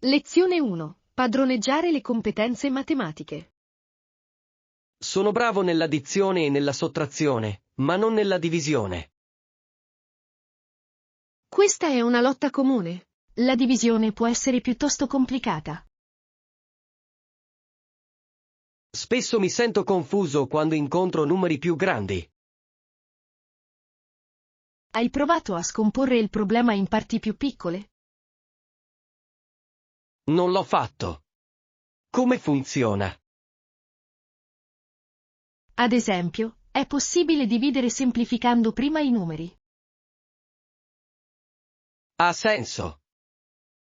Lezione 1. Padroneggiare le competenze matematiche. Sono bravo nell'addizione e nella sottrazione, ma non nella divisione. Questa è una lotta comune. La divisione può essere piuttosto complicata. Spesso mi sento confuso quando incontro numeri più grandi. Hai provato a scomporre il problema in parti più piccole? Non l'ho fatto. Come funziona? Ad esempio, è possibile dividere semplificando prima i numeri. Ha senso.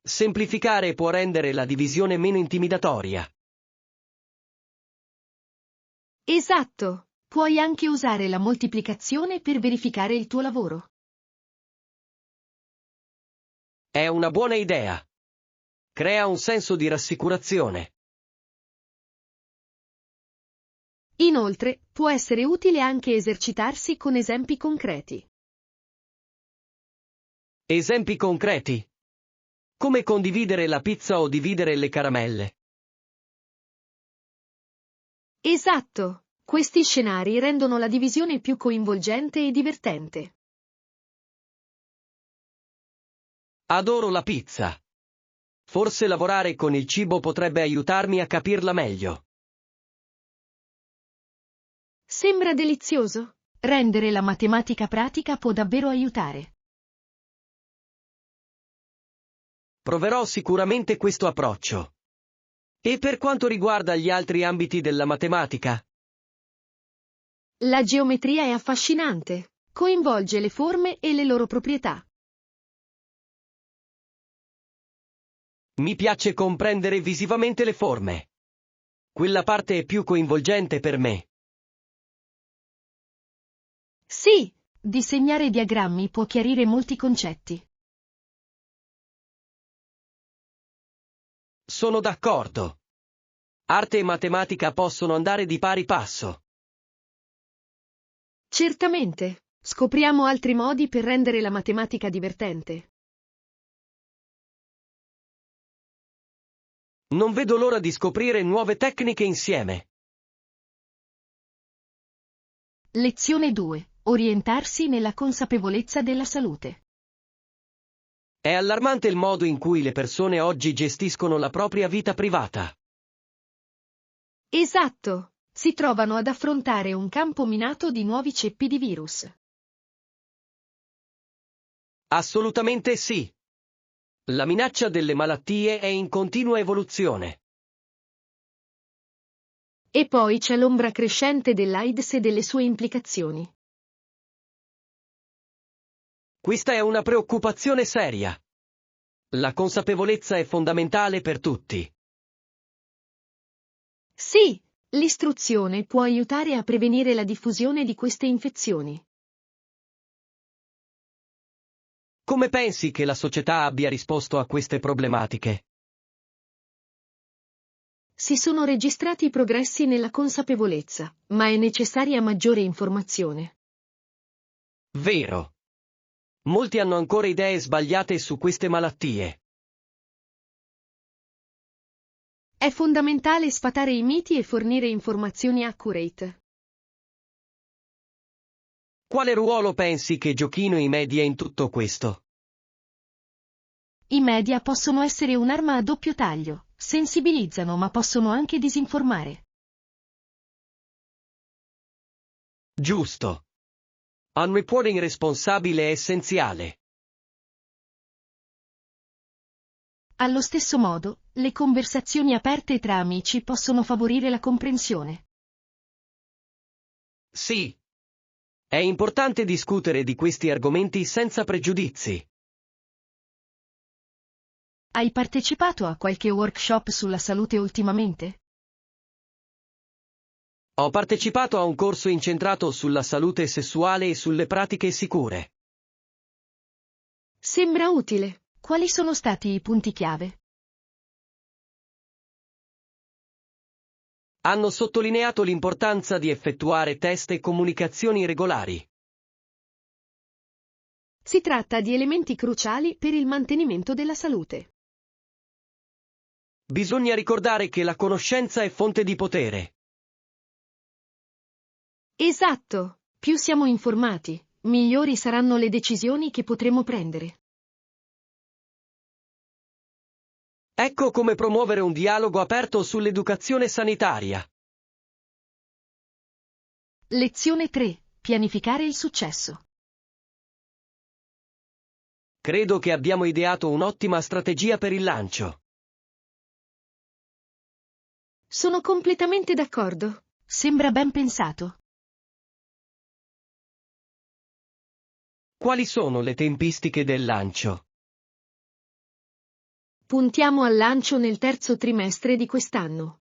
Semplificare può rendere la divisione meno intimidatoria. Esatto! Puoi anche usare la moltiplicazione per verificare il tuo lavoro. È una buona idea. Crea un senso di rassicurazione. Inoltre, può essere utile anche esercitarsi con esempi concreti. Esempi concreti. Come condividere la pizza o dividere le caramelle. Esatto! Questi scenari rendono la divisione più coinvolgente e divertente. Adoro la pizza. Forse lavorare con il cibo potrebbe aiutarmi a capirla meglio. Sembra delizioso? Rendere la matematica pratica può davvero aiutare. Proverò sicuramente questo approccio. E per quanto riguarda gli altri ambiti della matematica? La geometria è affascinante. Coinvolge le forme e le loro proprietà. Mi piace comprendere visivamente le forme. Quella parte è più coinvolgente per me. Sì, disegnare diagrammi può chiarire molti concetti. Sono d'accordo. Arte e matematica possono andare di pari passo. Certamente. Scopriamo altri modi per rendere la matematica divertente. Non vedo l'ora di scoprire nuove tecniche insieme. Lezione 2. Orientarsi nella consapevolezza della salute. È allarmante il modo in cui le persone oggi gestiscono la propria vita privata. Esatto. Si trovano ad affrontare un campo minato di nuovi ceppi di virus. Assolutamente sì. La minaccia delle malattie è in continua evoluzione. E poi c'è l'ombra crescente dell'AIDS e delle sue implicazioni. Questa è una preoccupazione seria. La consapevolezza è fondamentale per tutti. Sì, l'istruzione può aiutare a prevenire la diffusione di queste infezioni. Come pensi che la società abbia risposto a queste problematiche? Si sono registrati progressi nella consapevolezza, ma è necessaria maggiore informazione. Vero. Molti hanno ancora idee sbagliate su queste malattie. È fondamentale sfatare i miti e fornire informazioni accurate. Quale ruolo pensi che giochino i media in tutto questo? I media possono essere un'arma a doppio taglio, sensibilizzano ma possono anche disinformare. Giusto. Un reporting responsabile è essenziale. Allo stesso modo, le conversazioni aperte tra amici possono favorire la comprensione. Sì. È importante discutere di questi argomenti senza pregiudizi. Hai partecipato a qualche workshop sulla salute ultimamente? Ho partecipato a un corso incentrato sulla salute sessuale e sulle pratiche sicure. Sembra utile. Quali sono stati i punti chiave? Hanno sottolineato l'importanza di effettuare test e comunicazioni regolari. Si tratta di elementi cruciali per il mantenimento della salute. Bisogna ricordare che la conoscenza è fonte di potere. Esatto. Più siamo informati, migliori saranno le decisioni che potremo prendere. Ecco come promuovere un dialogo aperto sull'educazione sanitaria. Lezione 3. Pianificare il successo. Credo che abbiamo ideato un'ottima strategia per il lancio. Sono completamente d'accordo. Sembra ben pensato. Quali sono le tempistiche del lancio? Puntiamo al lancio nel terzo trimestre di quest'anno.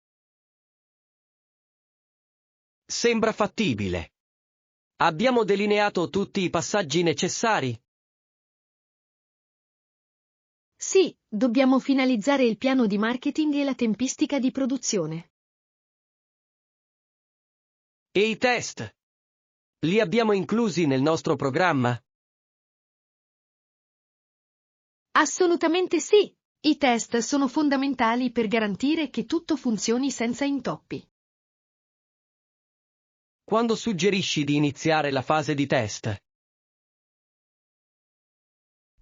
Sembra fattibile. Abbiamo delineato tutti i passaggi necessari? Sì, dobbiamo finalizzare il piano di marketing e la tempistica di produzione. E i test? Li abbiamo inclusi nel nostro programma? Assolutamente sì. I test sono fondamentali per garantire che tutto funzioni senza intoppi. Quando suggerisci di iniziare la fase di test?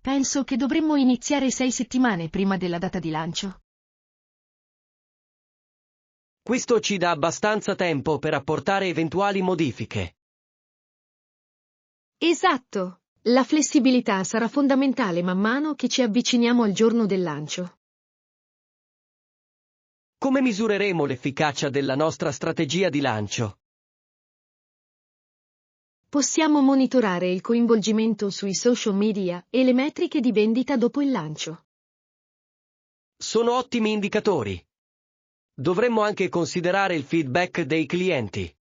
Penso che dovremmo iniziare 6 settimane prima della data di lancio. Questo ci dà abbastanza tempo per apportare eventuali modifiche. Esatto. La flessibilità sarà fondamentale man mano che ci avviciniamo al giorno del lancio. Come misureremo l'efficacia della nostra strategia di lancio? Possiamo monitorare il coinvolgimento sui social media e le metriche di vendita dopo il lancio. Sono ottimi indicatori. Dovremmo anche considerare il feedback dei clienti.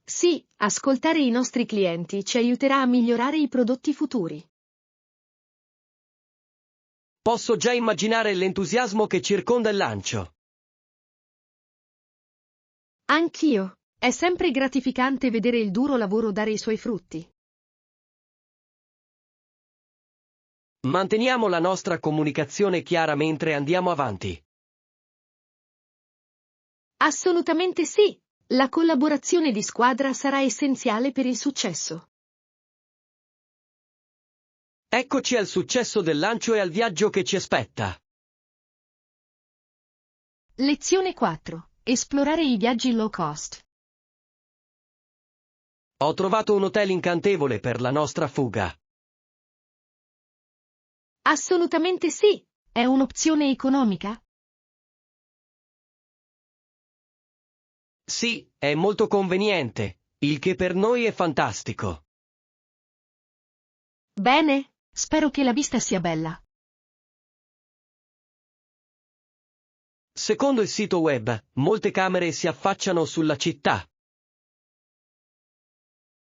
Sì, ascoltare i nostri clienti ci aiuterà a migliorare i prodotti futuri. Posso già immaginare l'entusiasmo che circonda il lancio. Anch'io. È sempre gratificante vedere il duro lavoro dare i suoi frutti. Manteniamo la nostra comunicazione chiara mentre andiamo avanti. Assolutamente sì. La collaborazione di squadra sarà essenziale per il successo. Eccoci al successo del lancio e al viaggio che ci aspetta. Lezione 4. Esplorare i viaggi low cost. Ho trovato un hotel incantevole per la nostra fuga. Assolutamente sì. È un'opzione economica? Sì, è molto conveniente, il che per noi è fantastico. Bene. Spero che la vista sia bella. Secondo il sito web, molte camere si affacciano sulla città.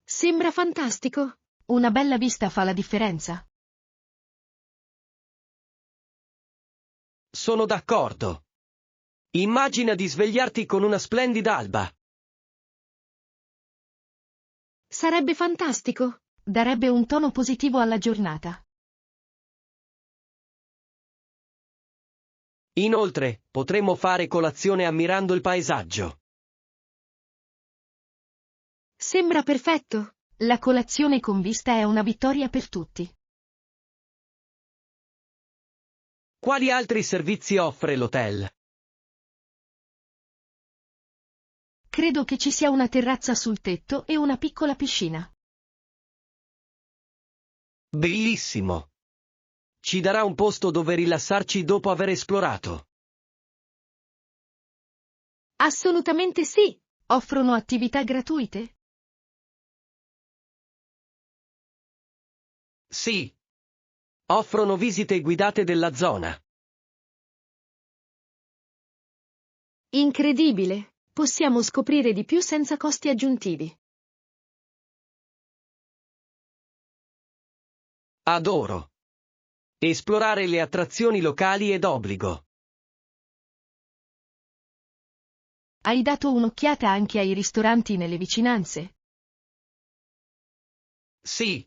Sembra fantastico. Una bella vista fa la differenza. Sono d'accordo. Immagina di svegliarti con una splendida alba. Sarebbe fantastico. Darebbe un tono positivo alla giornata. Inoltre, potremmo fare colazione ammirando il paesaggio. Sembra perfetto. La colazione con vista è una vittoria per tutti. Quali altri servizi offre l'hotel? Credo che ci sia una terrazza sul tetto e una piccola piscina. Bellissimo! Ci darà un posto dove rilassarci dopo aver esplorato. Assolutamente sì. Offrono attività gratuite? Sì. Offrono visite guidate della zona. Incredibile. Possiamo scoprire di più senza costi aggiuntivi. Adoro. Esplorare le attrazioni locali è d'obbligo. Hai dato un'occhiata anche ai ristoranti nelle vicinanze? Sì.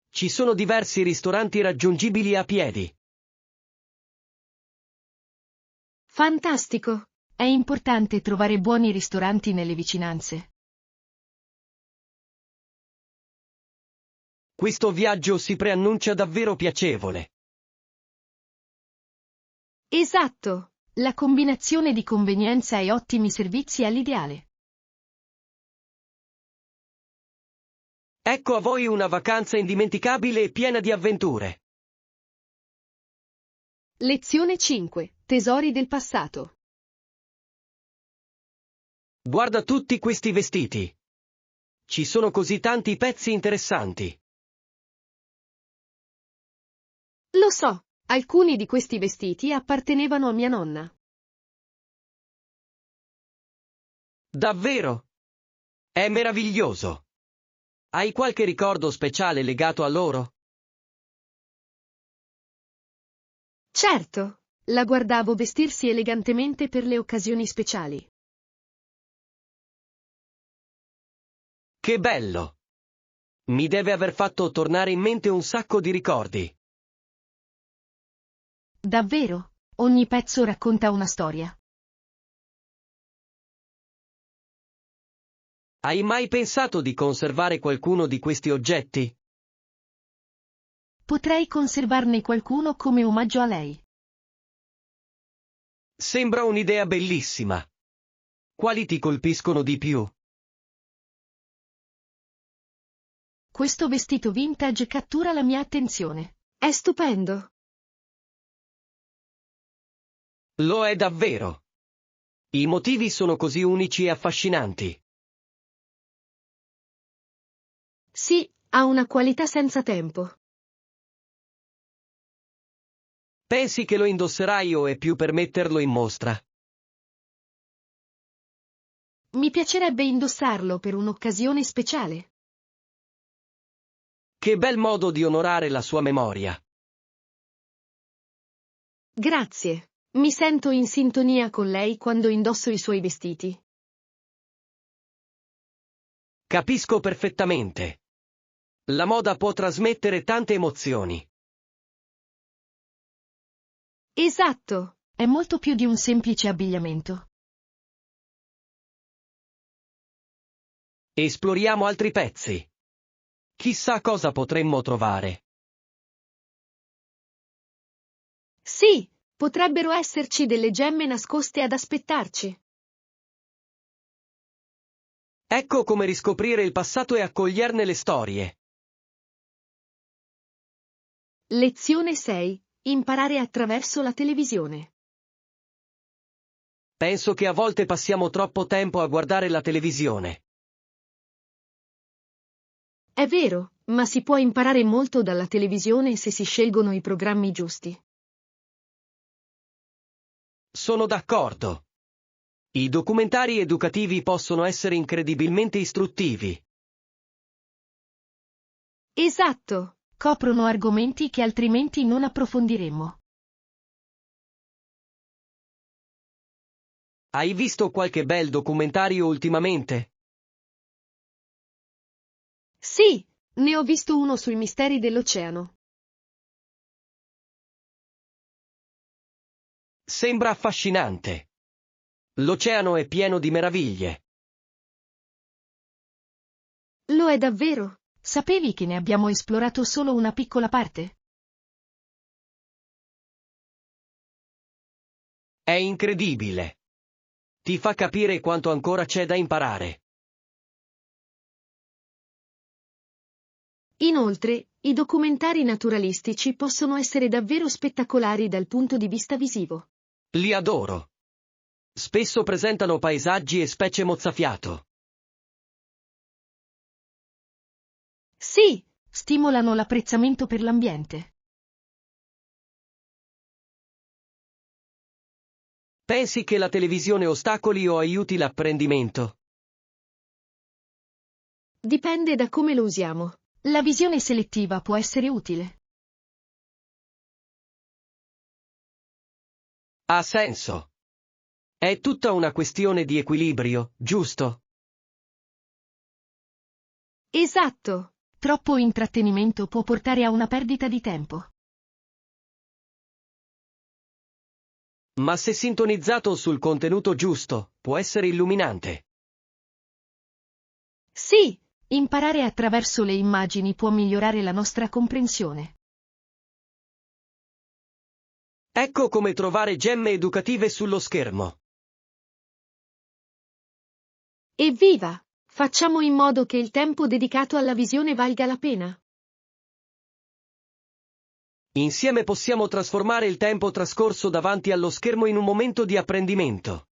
Ci sono diversi ristoranti raggiungibili a piedi. Fantastico! È importante trovare buoni ristoranti nelle vicinanze. Questo viaggio si preannuncia davvero piacevole. Esatto! La combinazione di convenienza e ottimi servizi è l'ideale. Ecco a voi una vacanza indimenticabile e piena di avventure. Lezione 5. Tesori del passato. Guarda tutti questi vestiti. Ci sono così tanti pezzi interessanti. Lo so, alcuni di questi vestiti appartenevano a mia nonna. Davvero? È meraviglioso. Hai qualche ricordo speciale legato a loro? Certo, la guardavo vestirsi elegantemente per le occasioni speciali. Che bello! Mi deve aver fatto tornare in mente un sacco di ricordi. Davvero? Ogni pezzo racconta una storia. Hai mai pensato di conservare qualcuno di questi oggetti? Potrei conservarne qualcuno come omaggio a lei. Sembra un'idea bellissima. Quali ti colpiscono di più? Questo vestito vintage cattura la mia attenzione. È stupendo. Lo è davvero. I motivi sono così unici e affascinanti. Sì, ha una qualità senza tempo. Pensi che lo indosserai o è più per metterlo in mostra? Mi piacerebbe indossarlo per un'occasione speciale. Che bel modo di onorare la sua memoria. Grazie. Mi sento in sintonia con lei quando indosso i suoi vestiti. Capisco perfettamente. La moda può trasmettere tante emozioni. Esatto, è molto più di un semplice abbigliamento. Esploriamo altri pezzi. Chissà cosa potremmo trovare. Sì, potrebbero esserci delle gemme nascoste ad aspettarci. Ecco come riscoprire il passato e accoglierne le storie. Lezione 6. Imparare attraverso la televisione. Penso che a volte passiamo troppo tempo a guardare la televisione. È vero, ma si può imparare molto dalla televisione se si scelgono i programmi giusti. Sono d'accordo. I documentari educativi possono essere incredibilmente istruttivi. Esatto, coprono argomenti che altrimenti non approfondiremmo. Hai visto qualche bel documentario ultimamente? Sì, ne ho visto uno sui misteri dell'oceano. Sembra affascinante. L'oceano è pieno di meraviglie. Lo è davvero? Sapevi che ne abbiamo esplorato solo una piccola parte? È incredibile. Ti fa capire quanto ancora c'è da imparare. Inoltre, i documentari naturalistici possono essere davvero spettacolari dal punto di vista visivo. Li adoro. Spesso presentano paesaggi e specie mozzafiato. Sì, stimolano l'apprezzamento per l'ambiente. Pensi che la televisione ostacoli o aiuti l'apprendimento? Dipende da come lo usiamo. La visione selettiva può essere utile. Ha senso. È tutta una questione di equilibrio, giusto? Esatto. Troppo intrattenimento può portare a una perdita di tempo. Ma se sintonizzato sul contenuto giusto, può essere illuminante. Sì, imparare attraverso le immagini può migliorare la nostra comprensione. Ecco come trovare gemme educative sullo schermo. Evviva! Facciamo in modo che il tempo dedicato alla visione valga la pena. Insieme possiamo trasformare il tempo trascorso davanti allo schermo in un momento di apprendimento.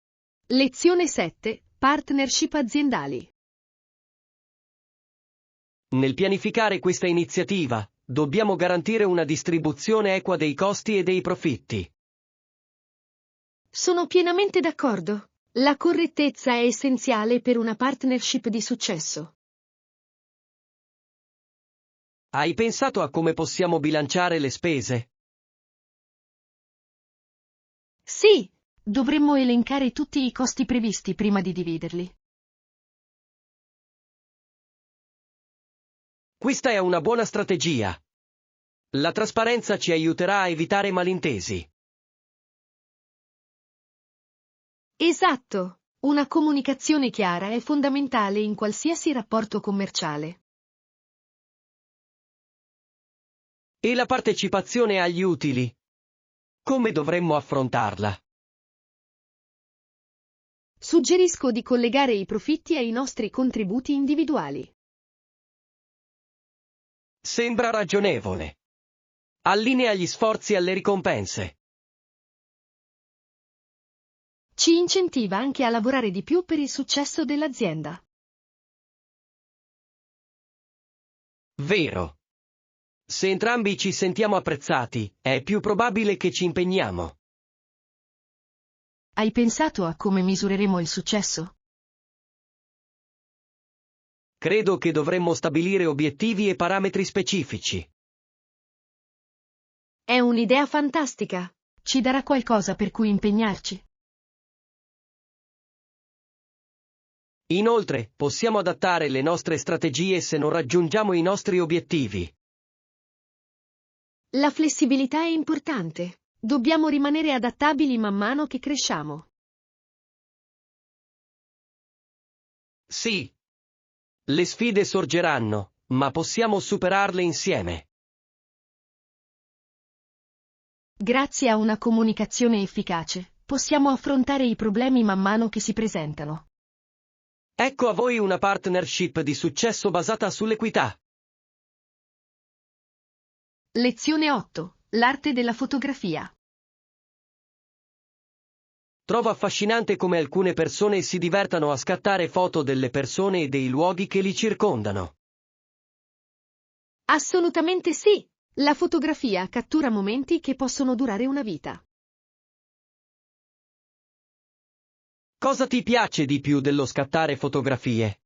Lezione 7. Partnership aziendali. Nel pianificare questa iniziativa, dobbiamo garantire una distribuzione equa dei costi e dei profitti. Sono pienamente d'accordo. La correttezza è essenziale per una partnership di successo. Hai pensato a come possiamo bilanciare le spese? Sì, dovremmo elencare tutti i costi previsti prima di dividerli. Questa è una buona strategia. La trasparenza ci aiuterà a evitare malintesi. Esatto. Una comunicazione chiara è fondamentale in qualsiasi rapporto commerciale. E la partecipazione agli utili? Come dovremmo affrontarla? Suggerisco di collegare i profitti ai nostri contributi individuali. Sembra ragionevole. Allinea gli sforzi alle ricompense. Ci incentiva anche a lavorare di più per il successo dell'azienda. Vero. Se entrambi ci sentiamo apprezzati, è più probabile che ci impegniamo. Hai pensato a come misureremo il successo? Credo che dovremmo stabilire obiettivi e parametri specifici. È un'idea fantastica. Ci darà qualcosa per cui impegnarci. Inoltre, possiamo adattare le nostre strategie se non raggiungiamo i nostri obiettivi. La flessibilità è importante. Dobbiamo rimanere adattabili man mano che cresciamo. Sì. Le sfide sorgeranno, ma possiamo superarle insieme. Grazie a una comunicazione efficace, possiamo affrontare i problemi man mano che si presentano. Ecco a voi una partnership di successo basata sull'equità. Lezione 8. L'arte della fotografia. Trovo affascinante come alcune persone si divertano a scattare foto delle persone e dei luoghi che li circondano. Assolutamente sì. La fotografia cattura momenti che possono durare una vita. Cosa ti piace di più dello scattare fotografie?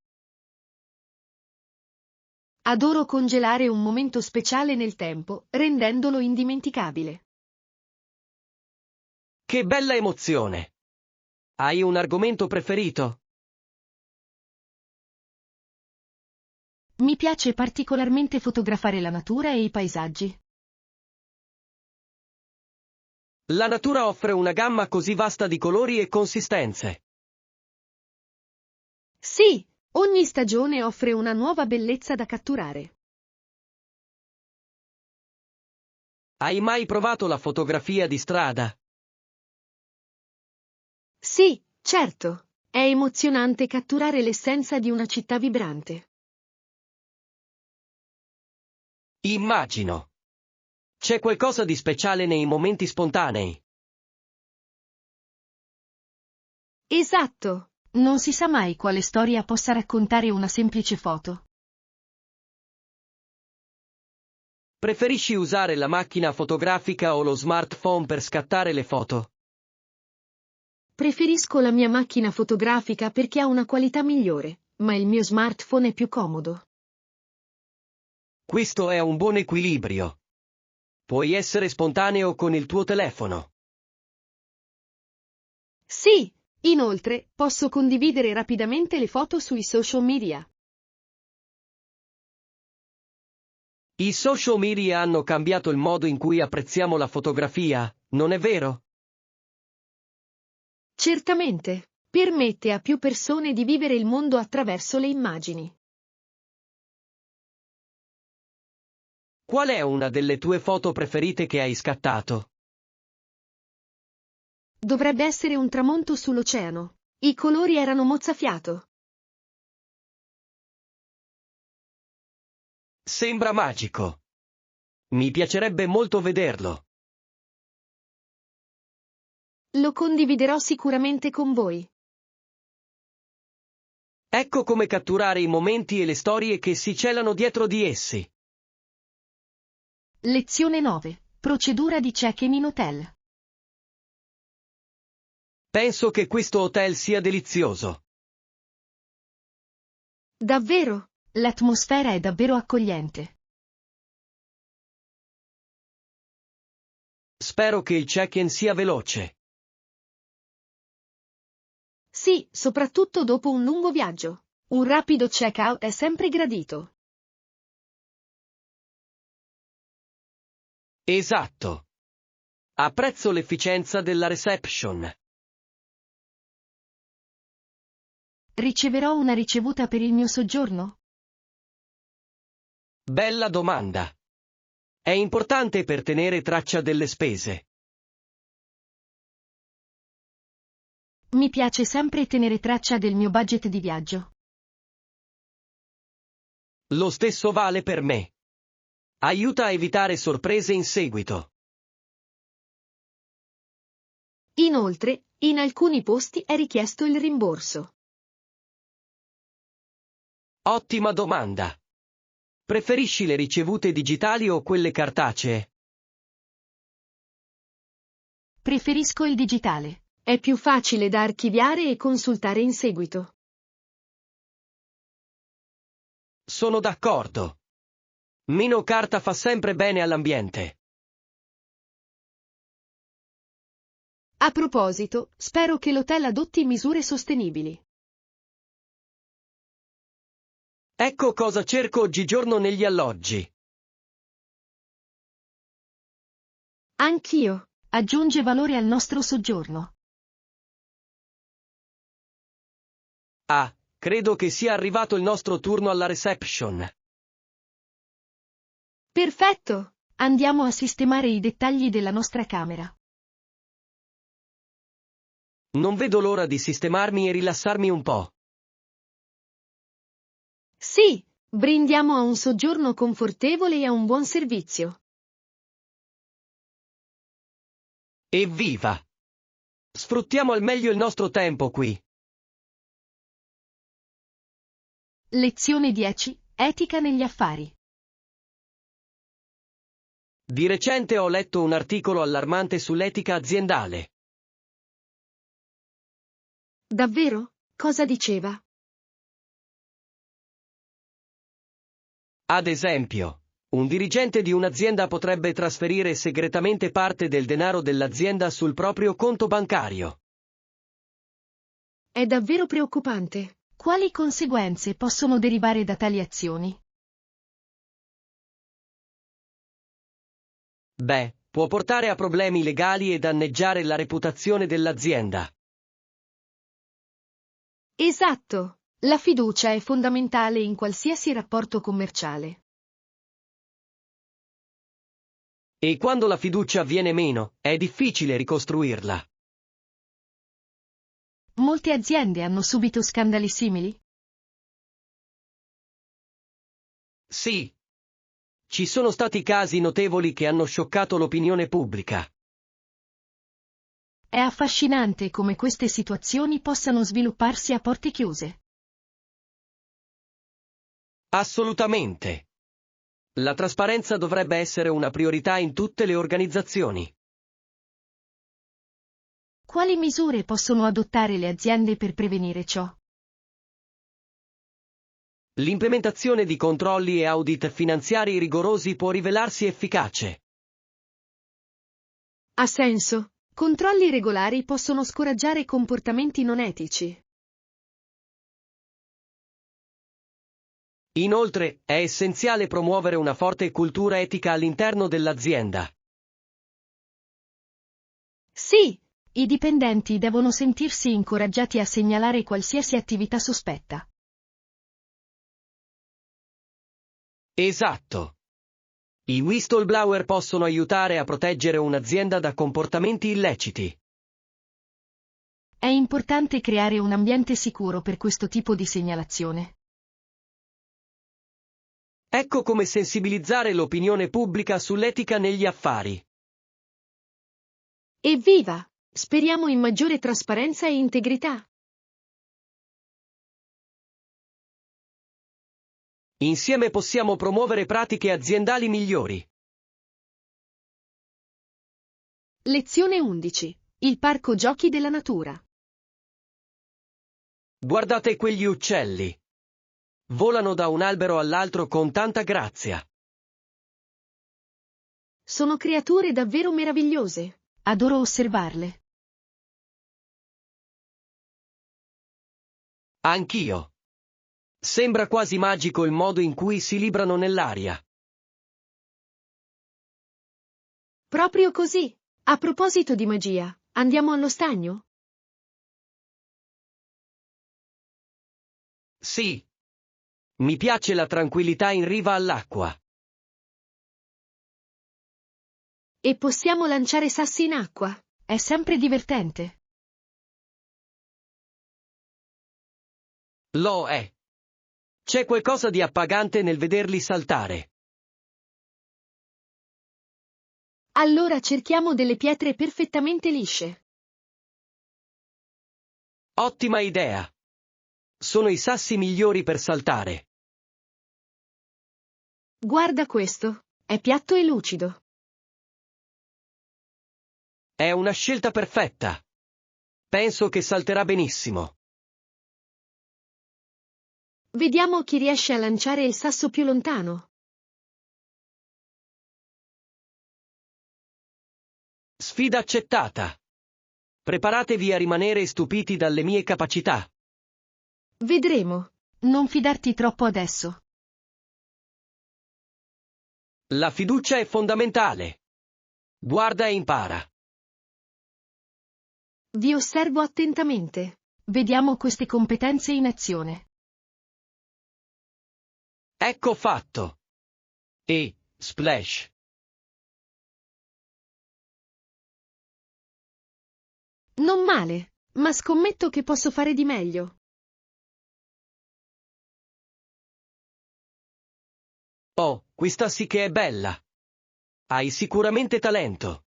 Adoro congelare un momento speciale nel tempo, rendendolo indimenticabile. Che bella emozione! Hai un argomento preferito? Mi piace particolarmente fotografare la natura e i paesaggi. La natura offre una gamma così vasta di colori e consistenze. Sì, ogni stagione offre una nuova bellezza da catturare. Hai mai provato la fotografia di strada? Sì, certo. È emozionante catturare l'essenza di una città vibrante. Immagino. C'è qualcosa di speciale nei momenti spontanei. Esatto. Non si sa mai quale storia possa raccontare una semplice foto. Preferisci usare la macchina fotografica o lo smartphone per scattare le foto? Preferisco la mia macchina fotografica perché ha una qualità migliore, ma il mio smartphone è più comodo. Questo è un buon equilibrio. Puoi essere spontaneo con il tuo telefono. Sì, inoltre, posso condividere rapidamente le foto sui social media. I social media hanno cambiato il modo in cui apprezziamo la fotografia, non è vero? Certamente, permette a più persone di vivere il mondo attraverso le immagini. Qual è una delle tue foto preferite che hai scattato? Dovrebbe essere un tramonto sull'oceano. I colori erano mozzafiato. Sembra magico. Mi piacerebbe molto vederlo. Lo condividerò sicuramente con voi. Ecco come catturare i momenti e le storie che si celano dietro di essi. Lezione 9. Procedura di check-in in hotel. Penso che questo hotel sia delizioso. Davvero? L'atmosfera è davvero accogliente. Spero che il check-in sia veloce. Sì, soprattutto dopo un lungo viaggio. Un rapido check-out è sempre gradito. Esatto. Apprezzo l'efficienza della reception. Riceverò una ricevuta per il mio soggiorno? Bella domanda. È importante per tenere traccia delle spese. Mi piace sempre tenere traccia del mio budget di viaggio. Lo stesso vale per me. Aiuta a evitare sorprese in seguito. Inoltre, in alcuni posti è richiesto il rimborso. Ottima domanda. Preferisci le ricevute digitali o quelle cartacee? Preferisco il digitale. È più facile da archiviare e consultare in seguito. Sono d'accordo. Meno carta fa sempre bene all'ambiente. A proposito, spero che l'hotel adotti misure sostenibili. Ecco cosa cerco oggigiorno negli alloggi. Anch'io. Aggiunge valore al nostro soggiorno. Ah, credo che sia arrivato il nostro turno alla reception. Perfetto! Andiamo a sistemare i dettagli della nostra camera. Non vedo l'ora di sistemarmi e rilassarmi un po'. Sì, brindiamo a un soggiorno confortevole e a un buon servizio. Evviva! Sfruttiamo al meglio il nostro tempo qui. Lezione 10. Etica negli affari. Di recente ho letto un articolo allarmante sull'etica aziendale. Davvero? Cosa diceva? Ad esempio, un dirigente di un'azienda potrebbe trasferire segretamente parte del denaro dell'azienda sul proprio conto bancario. È davvero preoccupante. Quali conseguenze possono derivare da tali azioni? Beh, può portare a problemi legali e danneggiare la reputazione dell'azienda. Esatto. La fiducia è fondamentale in qualsiasi rapporto commerciale. E quando la fiducia viene meno, è difficile ricostruirla. Molte aziende hanno subito scandali simili? Sì. Ci sono stati casi notevoli che hanno scioccato l'opinione pubblica. È affascinante come queste situazioni possano svilupparsi a porte chiuse. Assolutamente. La trasparenza dovrebbe essere una priorità in tutte le organizzazioni. Quali misure possono adottare le aziende per prevenire ciò? L'implementazione di controlli e audit finanziari rigorosi può rivelarsi efficace. Ha senso. Controlli regolari possono scoraggiare comportamenti non etici. Inoltre, è essenziale promuovere una forte cultura etica all'interno dell'azienda. Sì, I dipendenti devono sentirsi incoraggiati a segnalare qualsiasi attività sospetta. Esatto. I whistleblower possono aiutare a proteggere un'azienda da comportamenti illeciti. È importante creare un ambiente sicuro per questo tipo di segnalazione. Ecco come sensibilizzare l'opinione pubblica sull'etica negli affari. Evviva! Speriamo in maggiore trasparenza e integrità. Insieme possiamo promuovere pratiche aziendali migliori. Lezione 11. Il parco giochi della natura. Guardate quegli uccelli. Volano da un albero all'altro con tanta grazia. Sono creature davvero meravigliose. Adoro osservarle. Anch'io. Sembra quasi magico il modo in cui si librano nell'aria. Proprio così. A proposito di magia, andiamo allo stagno? Sì. Mi piace la tranquillità in riva all'acqua. E possiamo lanciare sassi in acqua. È sempre divertente. Lo è. C'è qualcosa di appagante nel vederli saltare. Allora cerchiamo delle pietre perfettamente lisce. Ottima idea. Sono i sassi migliori per saltare. Guarda questo. È piatto e lucido. È una scelta perfetta. Penso che salterà benissimo. Vediamo chi riesce a lanciare il sasso più lontano. Sfida accettata. Preparatevi a rimanere stupiti dalle mie capacità. Vedremo. Non fidarti troppo adesso. La fiducia è fondamentale. Guarda e impara. Vi osservo attentamente. Vediamo queste competenze in azione. Ecco fatto. E, splash. Non male, ma scommetto che posso fare di meglio. Oh, questa sì che è bella. Hai sicuramente talento.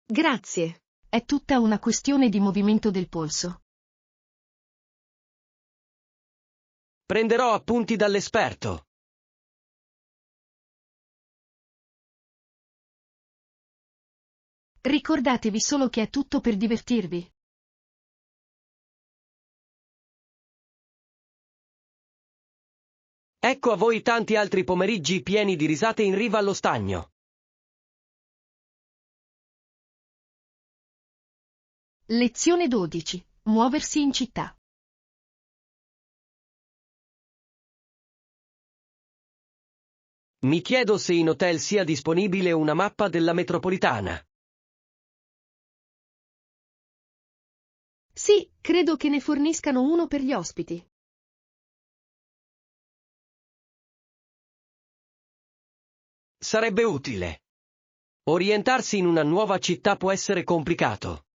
Grazie. È tutta una questione di movimento del polso. Prenderò appunti dall'esperto. Ricordatevi solo che è tutto per divertirvi. Ecco a voi tanti altri pomeriggi pieni di risate in riva allo stagno. Lezione 12. Muoversi in città. Mi chiedo se in hotel sia disponibile una mappa della metropolitana. Sì, credo che ne forniscano uno per gli ospiti. Sarebbe utile. Orientarsi in una nuova città può essere complicato.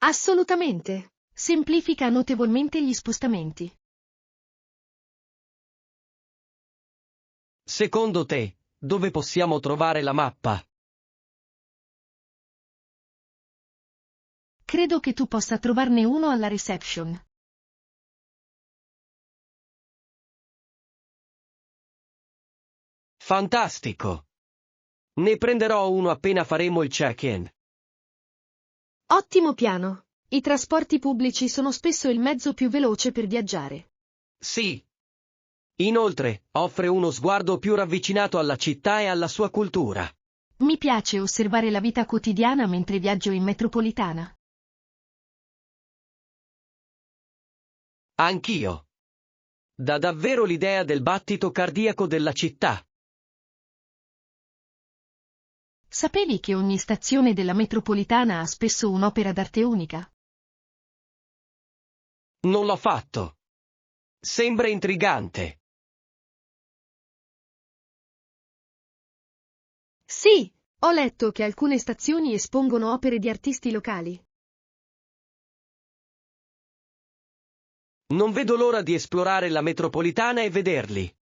Assolutamente. Semplifica notevolmente gli spostamenti. Secondo te, dove possiamo trovare la mappa? Credo che tu possa trovarne uno alla reception. Fantastico! Ne prenderò uno appena faremo il check-in. Ottimo piano. I trasporti pubblici sono spesso il mezzo più veloce per viaggiare. Sì. Inoltre, offre uno sguardo più ravvicinato alla città e alla sua cultura. Mi piace osservare la vita quotidiana mentre viaggio in metropolitana. Anch'io. Dà davvero l'idea del battito cardiaco della città. Sapevi che ogni stazione della metropolitana ha spesso un'opera d'arte unica? Non l'ho fatto. Sembra intrigante. Sì, ho letto che alcune stazioni espongono opere di artisti locali. Non vedo l'ora di esplorare la metropolitana e vederli.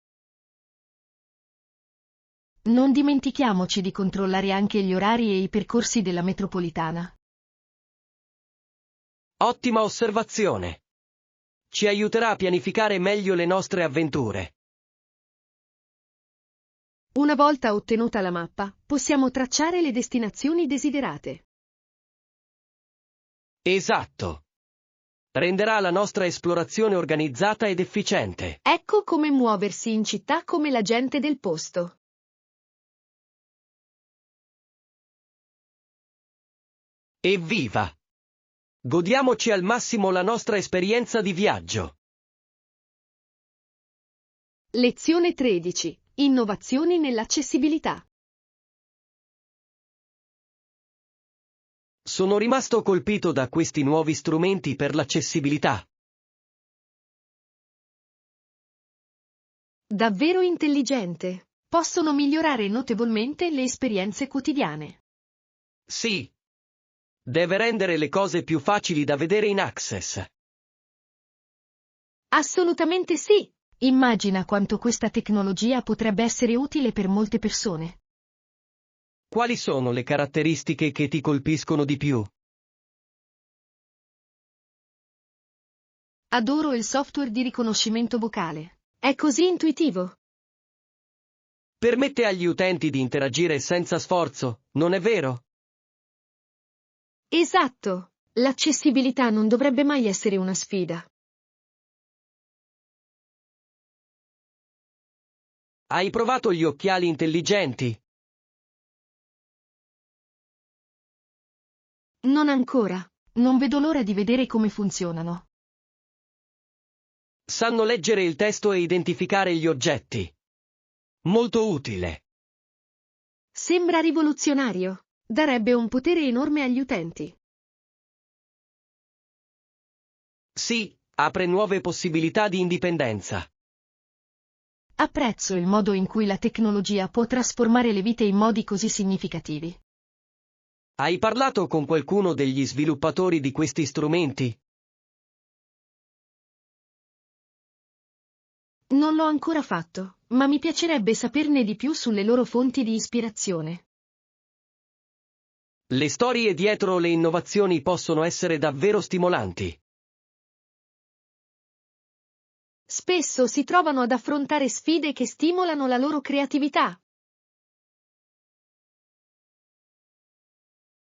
Non dimentichiamoci di controllare anche gli orari e i percorsi della metropolitana. Ottima osservazione. Ci aiuterà a pianificare meglio le nostre avventure. Una volta ottenuta la mappa, possiamo tracciare le destinazioni desiderate. Esatto. Renderà la nostra esplorazione organizzata ed efficiente. Ecco come muoversi in città come la gente del posto. Evviva! Godiamoci al massimo la nostra esperienza di viaggio. Lezione 13. Innovazioni nell'accessibilità. Sono rimasto colpito da questi nuovi strumenti per l'accessibilità. Davvero intelligente. Possono migliorare notevolmente le esperienze quotidiane. Sì. Deve rendere le cose più facili da vedere in Access. Assolutamente sì. Immagina quanto questa tecnologia potrebbe essere utile per molte persone. Quali sono le caratteristiche che ti colpiscono di più? Adoro il software di riconoscimento vocale. È così intuitivo. Permette agli utenti di interagire senza sforzo, non è vero? Esatto. L'accessibilità non dovrebbe mai essere una sfida. Hai provato gli occhiali intelligenti? Non ancora. Non vedo l'ora di vedere come funzionano. Sanno leggere il testo e identificare gli oggetti. Molto utile. Sembra rivoluzionario. Darebbe un potere enorme agli utenti. Sì, apre nuove possibilità di indipendenza. Apprezzo il modo in cui la tecnologia può trasformare le vite in modi così significativi. Hai parlato con qualcuno degli sviluppatori di questi strumenti? Non l'ho ancora fatto, ma mi piacerebbe saperne di più sulle loro fonti di ispirazione. Le storie dietro le innovazioni possono essere davvero stimolanti. Spesso si trovano ad affrontare sfide che stimolano la loro creatività.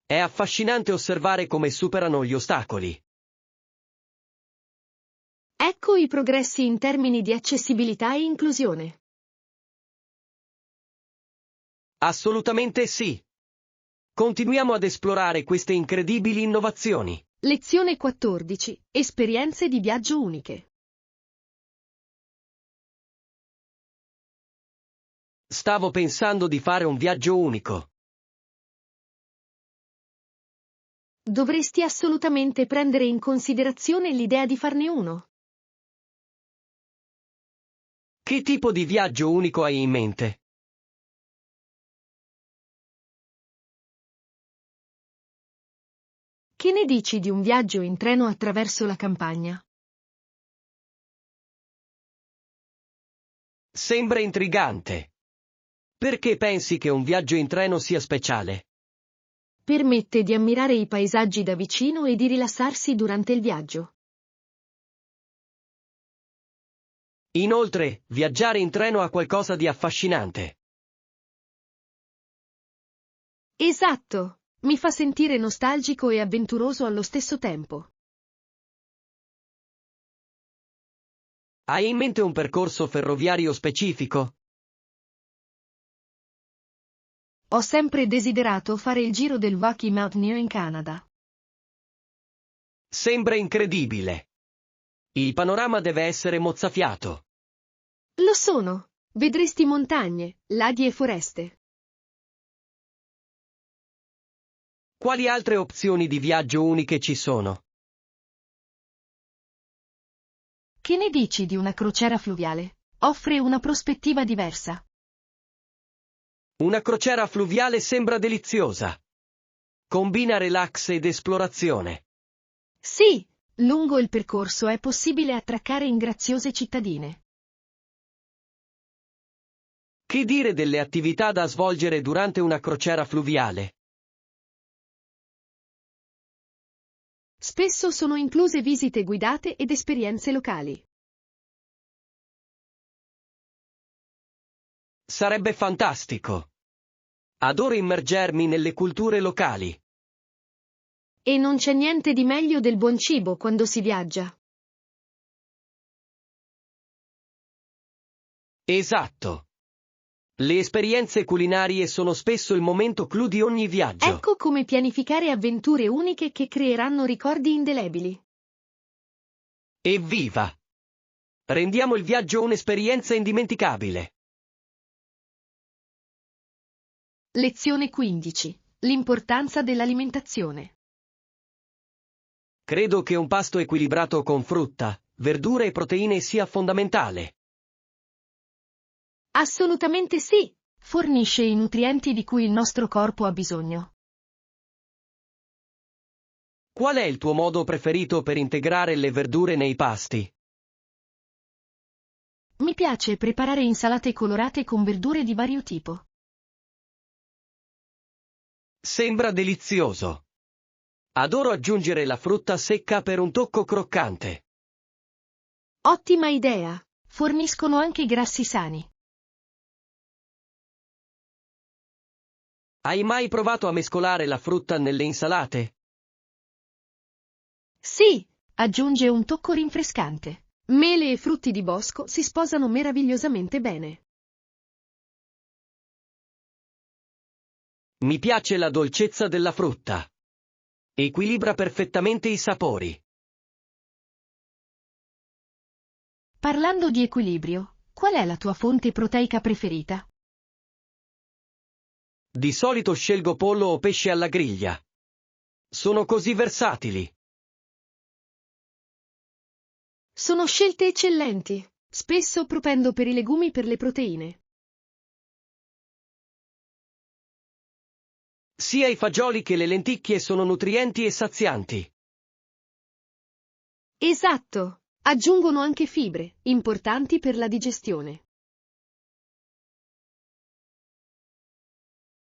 È affascinante osservare come superano gli ostacoli. Ecco i progressi in termini di accessibilità e inclusione. Assolutamente sì. Continuiamo ad esplorare queste incredibili innovazioni. Lezione 14. Esperienze di viaggio uniche. Stavo pensando di fare un viaggio unico. Dovresti assolutamente prendere in considerazione l'idea di farne uno. Che tipo di viaggio unico hai in mente? Che ne dici di un viaggio in treno attraverso la campagna? Sembra intrigante. Perché pensi che un viaggio in treno sia speciale? Permette di ammirare i paesaggi da vicino e di rilassarsi durante il viaggio. Inoltre, viaggiare in treno ha qualcosa di affascinante. Esatto, mi fa sentire nostalgico e avventuroso allo stesso tempo. Hai in mente un percorso ferroviario specifico? Ho sempre desiderato fare il giro del Rocky Mountaineer in Canada. Sembra incredibile. Il panorama deve essere mozzafiato. Lo sono. Vedresti montagne, laghi e foreste. Quali altre opzioni di viaggio uniche ci sono? Che ne dici di una crociera fluviale? Offre una prospettiva diversa. Una crociera fluviale sembra deliziosa. Combina relax ed esplorazione. Sì, lungo il percorso è possibile attraccare in graziose cittadine. Che dire delle attività da svolgere durante una crociera fluviale? Spesso sono incluse visite guidate ed esperienze locali. Sarebbe fantastico. Adoro immergermi nelle culture locali. E non c'è niente di meglio del buon cibo quando si viaggia. Esatto. Le esperienze culinarie sono spesso il momento clou di ogni viaggio. Ecco come pianificare avventure uniche che creeranno ricordi indelebili. Evviva! Rendiamo il viaggio un'esperienza indimenticabile. Lezione 15. L'importanza dell'alimentazione. Credo che un pasto equilibrato con frutta, verdure e proteine sia fondamentale. Assolutamente sì. Fornisce i nutrienti di cui il nostro corpo ha bisogno. Qual è il tuo modo preferito per integrare le verdure nei pasti? Mi piace preparare insalate colorate con verdure di vario tipo. Sembra delizioso. Adoro aggiungere la frutta secca per un tocco croccante. Ottima idea. Forniscono anche grassi sani. Hai mai provato a mescolare la frutta nelle insalate? Sì, aggiunge un tocco rinfrescante. Mele e frutti di bosco si sposano meravigliosamente bene. Mi piace la dolcezza della frutta. Equilibra perfettamente i sapori. Parlando di equilibrio, qual è la tua fonte proteica preferita? Di solito scelgo pollo o pesce alla griglia. Sono così versatili. Sono scelte eccellenti. Spesso propendo per i legumi per le proteine. Sia i fagioli che le lenticchie sono nutrienti e sazianti. Esatto. Aggiungono anche fibre, importanti per la digestione.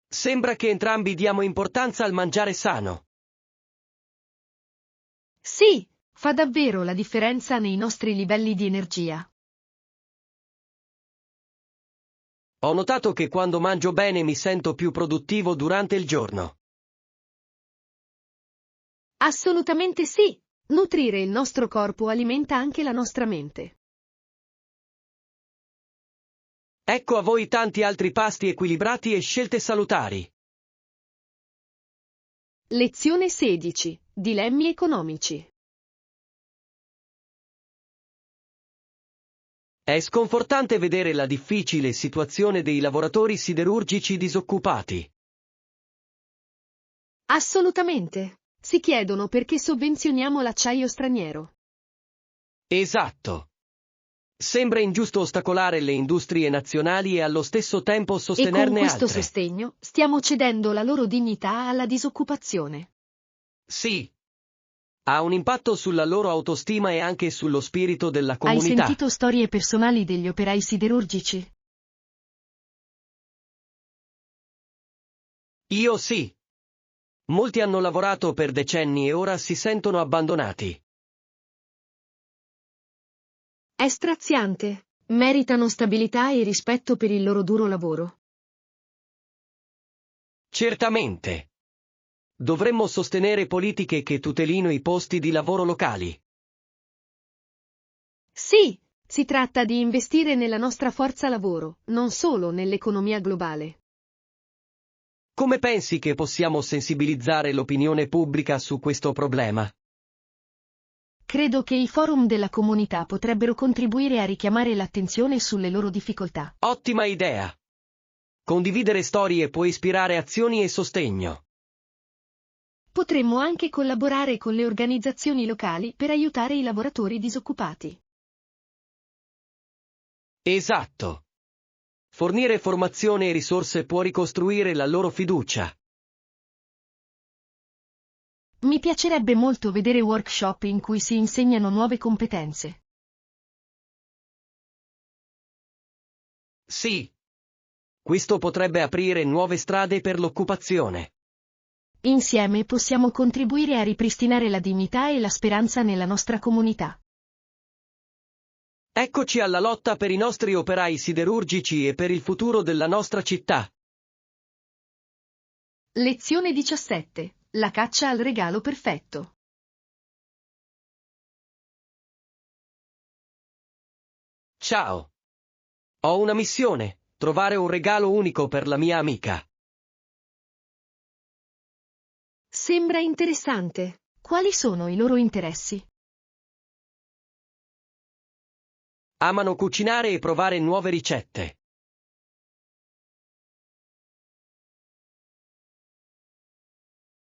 Sembra che entrambi diamo importanza al mangiare sano. Sì, fa davvero la differenza nei nostri livelli di energia. Ho notato che quando mangio bene mi sento più produttivo durante il giorno. Assolutamente sì. Nutrire il nostro corpo alimenta anche la nostra mente. Ecco a voi tanti altri pasti equilibrati e scelte salutari. Lezione 16. Dilemmi economici. È sconfortante vedere la difficile situazione dei lavoratori siderurgici disoccupati. Assolutamente. Si chiedono perché sovvenzioniamo l'acciaio straniero. Esatto. Sembra ingiusto ostacolare le industrie nazionali e allo stesso tempo E con sostenerne questo altre. sostegno stiamo cedendo la loro dignità alla disoccupazione. Sì. Ha un impatto sulla loro autostima e anche sullo spirito della Hai comunità. sentito storie personali degli operai siderurgici? Io sì. Molti hanno lavorato per decenni e ora si sentono abbandonati. È straziante. Meritano stabilità e rispetto per il loro duro lavoro. Certamente. Dovremmo sostenere politiche che tutelino i posti di lavoro locali. Sì, si tratta di investire nella nostra forza lavoro, non solo nell'economia globale. Come pensi che possiamo sensibilizzare l'opinione pubblica su questo problema? Credo che i forum della comunità potrebbero contribuire a richiamare l'attenzione sulle loro difficoltà. Ottima idea! Condividere storie può ispirare azioni e sostegno. Potremmo anche collaborare con le organizzazioni locali per aiutare i lavoratori disoccupati. Esatto. Fornire formazione e risorse può ricostruire la loro fiducia. Mi piacerebbe molto vedere workshop in cui si insegnano nuove competenze. Sì. Questo potrebbe aprire nuove strade per l'occupazione. Insieme possiamo contribuire a ripristinare la dignità e la speranza nella nostra comunità. Eccoci alla lotta per i nostri operai siderurgici e per il futuro della nostra città. Lezione 17. La caccia al regalo perfetto. Ciao. Ho una missione, trovare un regalo unico per la mia amica. Sembra interessante. Quali sono i loro interessi? Amano cucinare e provare nuove ricette.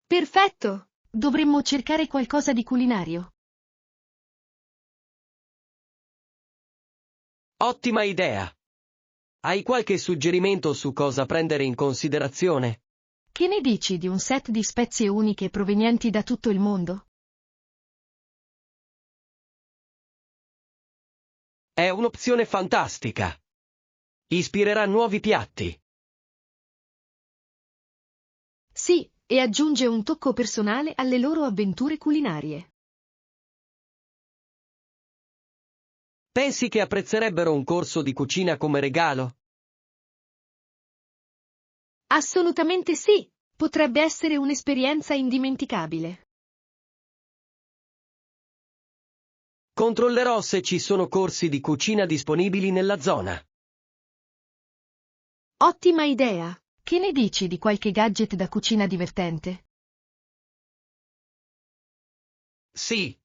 Perfetto! Dovremmo cercare qualcosa di culinario. Ottima idea. Hai qualche suggerimento su cosa prendere in considerazione? Che ne dici di un set di spezie uniche provenienti da tutto il mondo? È un'opzione fantastica. Ispirerà nuovi piatti. Sì, e aggiunge un tocco personale alle loro avventure culinarie. Pensi che apprezzerebbero un corso di cucina come regalo? Assolutamente sì! Potrebbe essere un'esperienza indimenticabile. Controllerò se ci sono corsi di cucina disponibili nella zona. Ottima idea! Che ne dici di qualche gadget da cucina divertente? Sì.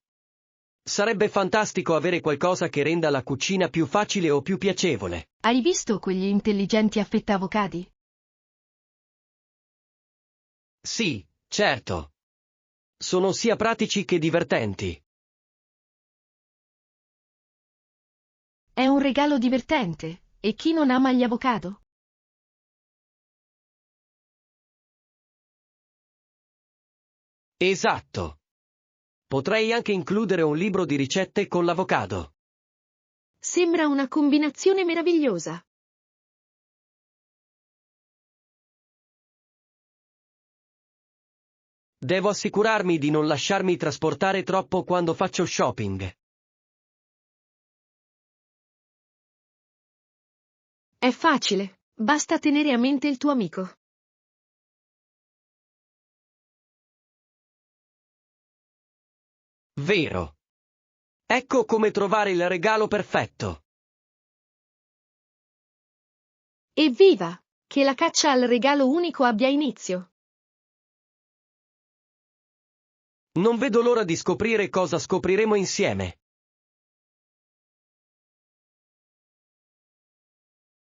Sarebbe fantastico avere qualcosa che renda la cucina più facile o più piacevole. Hai visto quegli intelligenti affettavocadi? Sì, certo. Sono sia pratici che divertenti. È un regalo divertente, e chi non ama gli avocado? Esatto. Potrei anche includere un libro di ricette con l'avocado. Sembra una combinazione meravigliosa. Devo assicurarmi di non lasciarmi trasportare troppo quando faccio shopping. È facile, basta tenere a mente il tuo amico. Vero. Ecco come trovare il regalo perfetto. Evviva! Che la caccia al regalo unico abbia inizio. Non vedo l'ora di scoprire cosa scopriremo insieme.